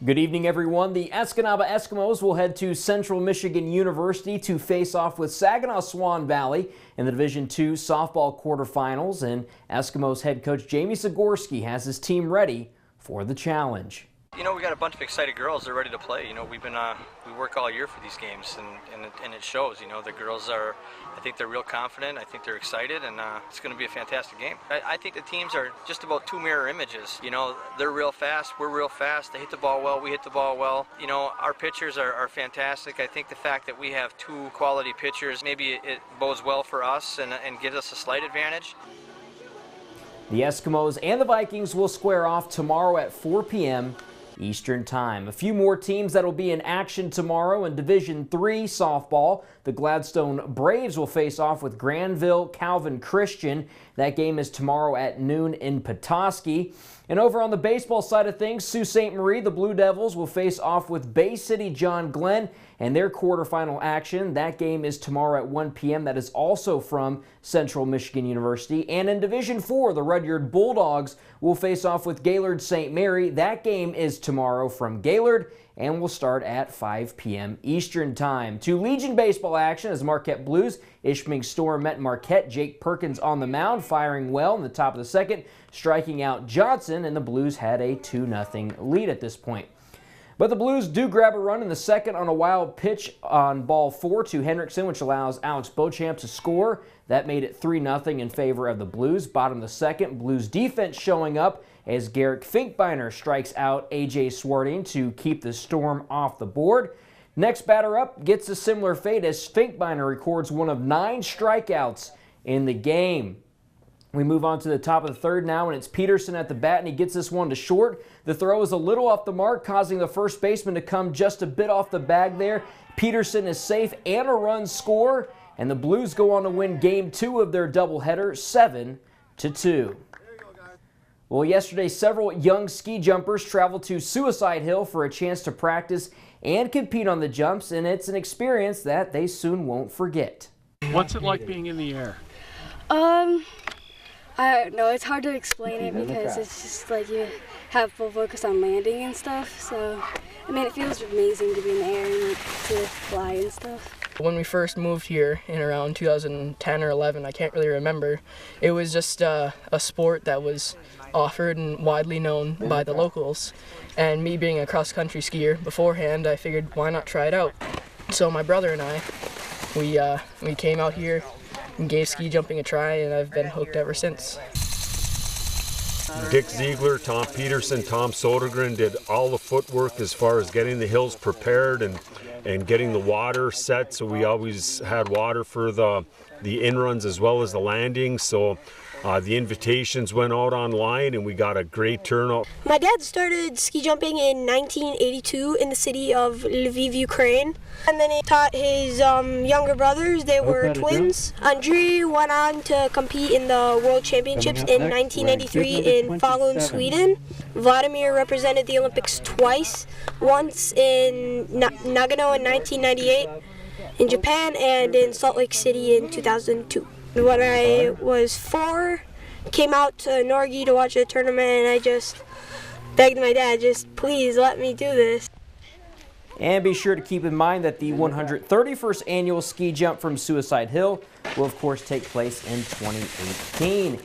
Good evening, everyone. The Escanaba Eskimos will head to Central Michigan University to face off with Saginaw Swan Valley in the Division II softball quarterfinals, and Eskimos head coach Jamie Zagorski has his team ready for the challenge. You know, we got a bunch of excited girls. They're ready to play. You know, we work all year for these games, and it shows. You know, the girls are, I think they're real confident. I think they're excited, and it's going to be a fantastic game. I think the teams are just about two mirror images. You know, they're real fast. We're real fast. They hit the ball well. We hit the ball well. You know, our pitchers are fantastic. I think the fact that we have two quality pitchers, maybe it bodes well for us and gives us a slight advantage. The Eskimos and the Vikings will square off tomorrow at 4 p.m. Eastern Time. A few more teams that will be in action tomorrow in Division III softball. The Gladstone Braves will face off with Granville Calvin Christian. That game is tomorrow at noon in Petoskey. And over on the baseball side of things, Sault Ste. Marie, the Blue Devils will face off with Bay City John Glenn and their quarterfinal action. That game is tomorrow at 1 p.m. That is also from Central Michigan University. And in Division IV, the Rudyard Bulldogs will face off with Gaylord St. Mary. That game is tomorrow from Gaylord and will start at 5 p.m. Eastern Time. To Legion baseball action as Marquette Blues, Ishpeming Storm met Marquette. Jake Perkins on the mound, firing well in the top of the second, striking out Johnson, and the Blues had a 2-0 lead at this point. But the Blues do grab a run in the second on a wild pitch on ball 4 to Hendrickson, which allows Alex Beauchamp to score. That made it 3-0 in favor of the Blues. Bottom of the second, Blues defense showing up as Garrick Finkbeiner strikes out A.J. Swarding to keep the Storm off the board. Next batter up gets a similar fate as Finkbeiner records one of 9 strikeouts in the game. We move on to the top of the third now, and it's Peterson at the bat, and he gets this one to short. The throw is a little off the mark, causing the first baseman to come just a bit off the bag there. Peterson is safe and a run score, and the Blues go on to win Game 2 of their doubleheader, 7-2. Well, yesterday, several young ski jumpers traveled to Suicide Hill for a chance to practice and compete on the jumps, and it's an experience that they soon won't forget. What's it like being in the air? I don't know, it's hard to explain it because it's just like you have full focus on landing and stuff. So, I mean, it feels amazing to be in the air and to fly and stuff. When we first moved here in around 2010 or 11, I can't really remember, it was just a sport that was offered and widely known by the locals. And me being a cross-country skier beforehand, I figured why not try it out. So my brother and I, we came out here and gave ski jumping a try, and I've been hooked ever since. Dick Ziegler, Tom Peterson, Tom Sodergren did all the footwork as far as getting the hills prepared and getting the water set, so we always had water for the in-runs as well as the landings. So the invitations went out online and we got a great turnout. My dad started ski jumping in 1982 in the city of Lviv, Ukraine. And then he taught his younger brothers. They were twins. Andrei went on to compete in the World Championships in 1993 in Falun, Sweden. Vladimir represented the Olympics twice, once in Nagano in 1998 in Japan and in Salt Lake City in 2002. When I was 4, came out to Norgi to watch the tournament, and I just begged my dad, just please let me do this. And be sure to keep in mind that the 131st annual ski jump from Suicide Hill will of course take place in 2018.